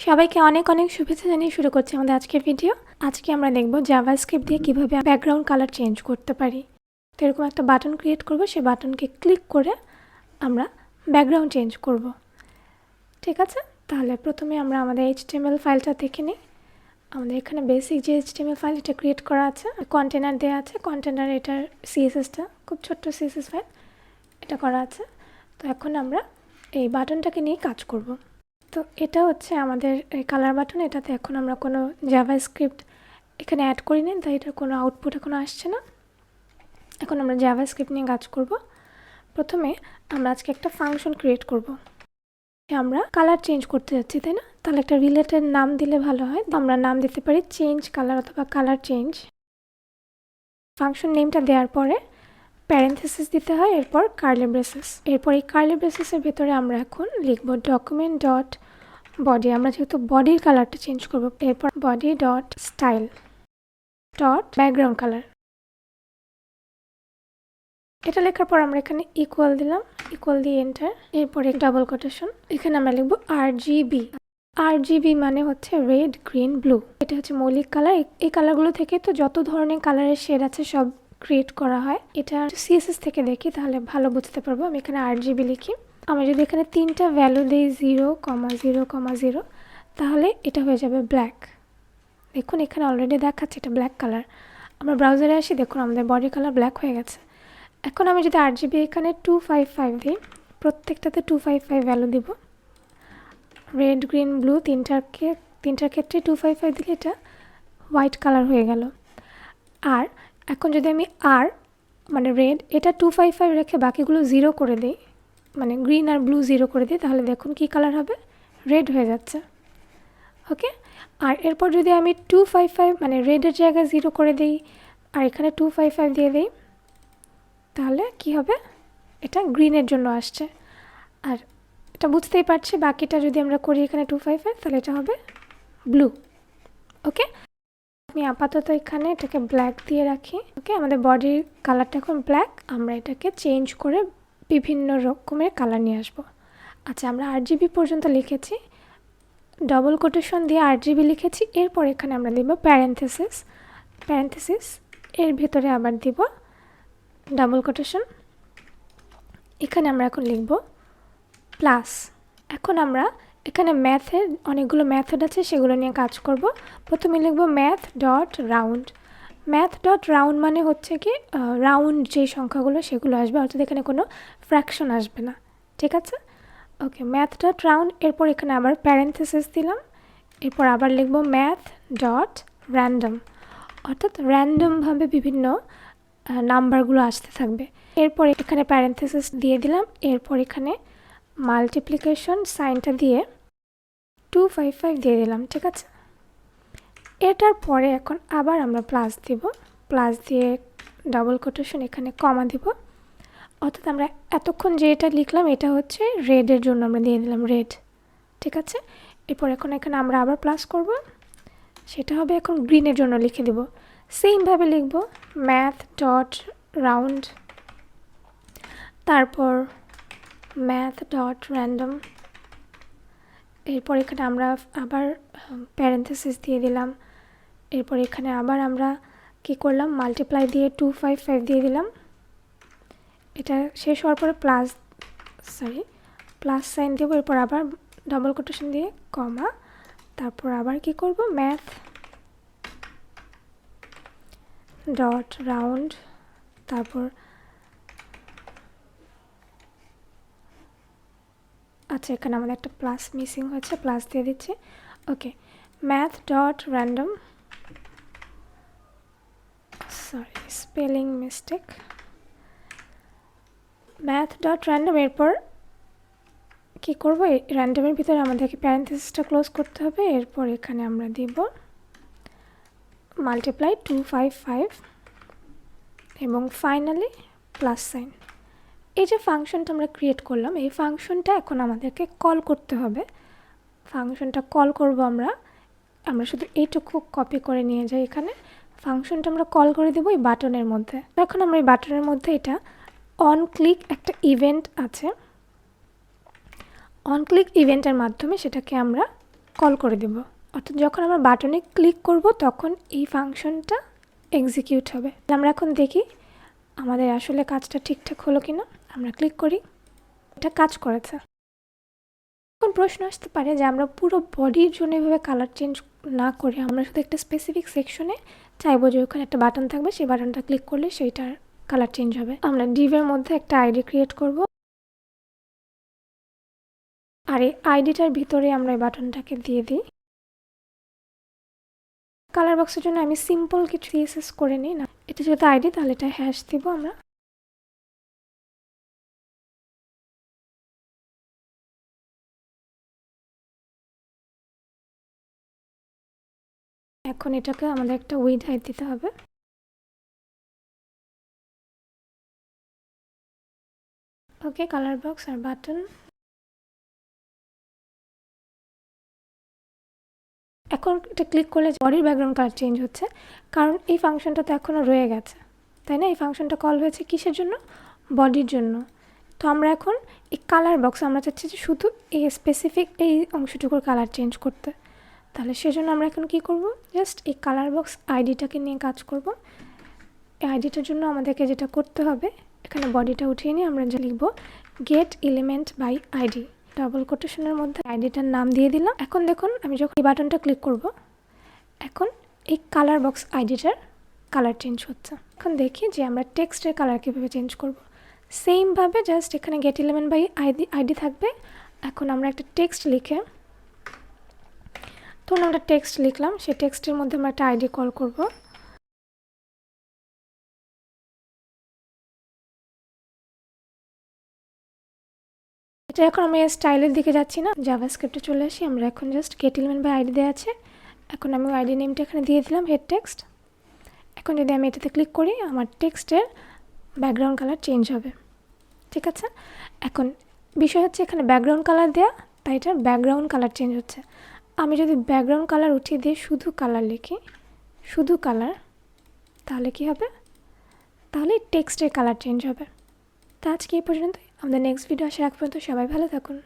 সবাইকে অনেক অনেক শুভেচ্ছা জানিয়ে শুরু করছি আমাদের আজকের ভিডিও। আজকে আমরা দেখব জাভাস্ক্রিপ্ট দিয়ে কিভাবে ব্যাকগ্রাউন্ড কালার চেঞ্জ করতে পারি। তো এরকম একটা বাটন ক্রিয়েট করব, সেই বাটনকে ক্লিক করে আমরা ব্যাকগ্রাউন্ড চেঞ্জ করব। ঠিক আছে, তাহলে প্রথমে আমরা আমাদের HTML ফাইলটা দেখে নিই। আমাদের এখানে বেসিক যে HTML ফাইল এটা ক্রিয়েট করা আছে, কন্টেনার দেওয়া আছে। কন্টেনার এটার CSSটা খুব ছোট্ট CSS ফাইল এটা করা আছে। তো এখন আমরা এই বাটনটাকে নিয়ে কাজ করব। তো এটা হচ্ছে আমাদের এই কালার বাটন। এটাতে এখন আমরা কোনো জাভাস্ক্রিপ্ট এখানে অ্যাড করিনি, তাই এটার কোনো আউটপুট এখনো আসছে না। এখন আমরা জাভাস্ক্রিপ্ট নিয়ে কাজ করব। প্রথমে আমরা আজকে একটা ফাংশন ক্রিয়েট করব। আমরা কালার চেঞ্জ করতে যাচ্ছি, তাই না? তাহলে একটা রিলেটেড নাম দিলে ভালো হয়। আমরা নাম দিতে পারি চেঞ্জ কালার অথবা কালার চেঞ্জ। ফাংশন নেমটা দেওয়ার পরে প্যারেন্থেসিস দিতে হয়, এরপর কার্লি ব্রেসেস। এরপর এই কার্লি ব্রেসেসের ভেতরে আমরা এখন লিখব ডকুমেন্ট ডট বডি। আমরা যেহেতু বডির কালারটা চেঞ্জ করব, এরপর body dot style dot background colour. এটা লেখার পর আমরা এখানে ইকুয়াল দিলাম, ইকুয়াল দিয়ে এন্টার। এরপরে ডাবল কোটেশন, এখানে আমরা লিখব RGB। RGB মানে হচ্ছে রেড, গ্রিন, ব্লু। এটা হচ্ছে মৌলিক কালার। এই কালারগুলো থেকে তো যত ধরনের কালারের শেড আছে সব ক্রিয়েট করা হয়। এটা CSS থেকে দেখি, তাহলে ভালো বুঝতে পারবো। আমি এখানে RGB লিখি। আমরা যদি এখানে 3টা ভ্যালু দিই 0,0,0, তাহলে এটা হয়ে যাবে ব্ল্যাক। দেখুন এখানে অলরেডি দেখাচ্ছে এটা ব্ল্যাক কালার। আমরা ব্রাউজারে আসি, দেখুন আমাদের বডি কালার ব্ল্যাক হয়ে গেছে। এখন আমি যদি RGB এখানে 255 দিই, প্রত্যেকটাতে 255 ভ্যালু দিব। রেড, গ্রিন, ব্লু তিনটার ক্ষেত্রে 255 দিলে এটা হোয়াইট কালার হয়ে গেল। আর এখন যদি আমি মানে রেড এটা 255 রেখে বাকিগুলো 0 করে দিই, মানে গ্রিন আর ব্লু 0 করে দিই, তাহলে দেখুন কি কালার হবে, রেড হয়ে যাচ্ছে। ওকে, আর এরপর যদি আমি 255 মানে রেডের জায়গায় 0 করে দিই আর এখানে 255 দিয়ে দিই, তাহলে কি হবে, এটা গ্রিনের জন্য আসছে। আর এটা বুঝতেই পারছি, বাকিটা যদি আমরা করি এখানে 255, তাহলে এটা হবে ব্লু। ওকে, আমি আপাতত এখানে এটাকে ব্ল্যাক দিয়ে রাখি। ওকে, আমাদের বডির কালারটা এখন ব্ল্যাক। আমরা এটাকে চেঞ্জ করে বিভিন্ন রকমের কালার নিয়ে আসবো। আচ্ছা, আমরা RGB পর্যন্ত লিখেছি, ডবল কোটেশন দিয়ে RGB লিখেছি। এরপর এখানে আমরা দিব প্যারেন্থেসিস, এর ভেতরে আবার দিব ডাবল কোটেশন। এখানে আমরা এখন লিখব প্লাস। এখন আমরা এখানে ম্যাথের অনেকগুলো মেথড আছে, সেগুলো নিয়ে কাজ করব। প্রথমে লিখব math dot round. Math dot round মানে হচ্ছে কি রাউন্ড যে সংখ্যাগুলো সেগুলো আসবে, অর্থাৎ এখানে কোনো ফ্র্যাকশন আসবে না। ঠিক আছে, ওকে, ম্যাথ ডট রাউন্ড। এরপর এখানে আবার প্যারেন্থেসিস দিলাম। এরপর আবার লিখব ম্যাথ ডট র্যান্ডম, অর্থাৎ র্যান্ডমভাবে বিভিন্ন নাম্বারগুলো আসতে থাকবে। এরপর এখানে প্যারেন্থেসিস দিয়ে দিলাম। এরপর এখানে মাল্টিপ্লিকেশন সাইনটা দিয়ে 255 দিয়ে দিলাম। ঠিক আছে, এটার পরে এখন আবার আমরা প্লাস দিব, প্লাস দিয়ে ডাবল কোটেশন, এখানে কমা দিব। অর্থাৎ আমরা এতক্ষণ যে এটা লিখলাম এটা হচ্ছে রেডের জন্য, আমরা দিয়ে দিলাম রেড। ঠিক আছে, এরপর এখন এখানে আমরা আবার প্লাস করব, সেটা হবে এখন গ্রিনের জন্য লিখে দিব। সেমভাবে লিখব ম্যাথ ডট রাউন্ড, তারপর ম্যাথ ডট র্যান্ডম। এরপর এখানে আমরা আবার প্যারেন্থেসিস দিয়ে দিলাম। এরপর এখানে আবার আমরা কি করলাম, মাল্টিপ্লাই দিয়ে 255 দিয়ে দিলাম। এটা শেষ হওয়ার পরে প্লাস সাইন দেবো। এরপর আবার ডাবল কোটেশন দিয়ে কমা, তারপর আবার কি করব, ম্যাথ ডট রাউন্ড, তারপর আচ্ছা এখানে আমাদের একটা প্লাস মিসিং হয়েছে, প্লাস দিয়ে দিচ্ছি। Okay, math dot random, spelling mistake, math dot random. এরপর কী করবো, র্যান্ডমের ভিতরে আমাদেরকে প্যারেন্থেসিসটা ক্লোজ করতে হবে। এরপর এখানে আমরা দিব মাল্টিপ্লাই 255 এবং ফাইনালি প্লাস সাইন। এই যে ফাংশনটা আমরা ক্রিয়েট করলাম, এই ফাংশনটা এখন আমাদেরকে কল করতে হবে। ফাংশনটা কল করব আমরা শুধু এইটুকু কপি করে নিয়ে যাই। এখানে ফাংশনটা আমরা কল করে দেবো এই বাটনের মধ্যে। এখন আমরা এই বাটনের মধ্যে এটা অন ক্লিক একটা ইভেন্ট আছে, অন ক্লিক ইভেন্টের মাধ্যমে সেটাকে আমরা কল করে দেব, অর্থাৎ যখন আমরা বাটনে ক্লিক করব তখন এই ফাংশনটা এক্সিকিউট হবে। আমরা এখন দেখি আমাদের আসলে কাজটা ঠিকঠাক হলো কিনা। আমরা ক্লিক করি, এটা কাজ করেছে। এখন প্রশ্ন আসতে পারে যে আমরা পুরো বডির জন্য এভাবে কালার চেঞ্জ না করে আমরা শুধু একটা স্পেসিফিক সেকশনে চাইবো যে ওখানে একটা বাটন থাকবে, সেই বাটনটা ক্লিক করলে সেইটার কালার চেঞ্জ হবে। আমরা ডিভের মধ্যে একটা আইডি ক্রিয়েট করব, আর এই আইডিটার ভিতরে আমরা এই বাটনটাকে দিয়ে দিই। কালার বক্সের জন্য আমি সিম্পল কিছু CSS করে নিই না, এটা যেহেতু আইডি তাহলে এটা হ্যাশ দিব আমরা। এখন এটাকে আমাদের একটা উইড হাইট দিতে হবে। ওকে, কালার বক্স আর বাটন। এখন এটা ক্লিক করলে বডির ব্যাকগ্রাউন্ড কালার চেঞ্জ হচ্ছে, কারণ এই ফাংশনটা তো এখনও রয়ে গেছে, তাই না? এই ফাংশনটা কল হয়েছে কিসের জন্য? বডির জন্য। তো আমরা এখন এই কালার বক্স আমরা চাচ্ছি যে শুধু এই স্পেসিফিক এই অংশটুকুর কালার চেঞ্জ করতে। তাহলে সেজন্য আমরা এখন কি করব, জাস্ট এই কালার বক্স আইডিটাকে নিয়ে কাজ করব। এই আইডিটার জন্য আমাদেরকে যেটা করতে হবে, এখানে বডিটা উঠিয়ে নিয়ে আমরা যা লিখব get element by ID, double কোটেশনের মধ্যে আইডিটার নাম দিয়ে দিলাম। এখন দেখুন আমি যখন এই বাটনটা ক্লিক করব, এখন এই কালার বক্স আইডিটার কালার চেঞ্জ হচ্ছে। এখন দেখি যে আমরা টেক্সটের কালার কীভাবে চেঞ্জ করব। সেমভাবে জাস্ট এখানে গেট এলিমেন্ট বাই আইডি থাকবে। এখন আমরা একটা টেক্সট লিখে, ধরুন আমরা টেক্সট লিখলাম, সেই টেক্সটের মধ্যে আমরা একটা আইডি কল করব। এটা এখন আমি স্টাইলের দিকে যাচ্ছি না, জাভাস্ক্রিপ্টে চলে আসি। আমরা এখন just get element by ID দেওয়া আছে, এখন আমি আইডি নেমটা এখানে দিয়ে দিলাম হেড টেক্সট। এখন যদি আমি এটাতে ক্লিক করি আমার টেক্সটের ব্যাকগ্রাউন্ড কালার চেঞ্জ হবে, ঠিক আছে? এখন বিষয় হচ্ছে এখানে ব্যাকগ্রাউন্ড কালার দেওয়া, তাই এটার ব্যাকগ্রাউন্ড কালার চেঞ্জ হচ্ছে। আমি যদি ব্যাকগ্রাউন্ড কালার উঠিয়ে দিয়ে শুধু কালার লিখি, শুধু কালার, তাহলে কি হবে? তাহলে টেক্সটের কালার চেঞ্জ হবে। তো আজকে এই পর্যন্ত, আমাদের নেক্সট ভিডিও আসার আগ পর্যন্ত সবাই ভালো থাকুন।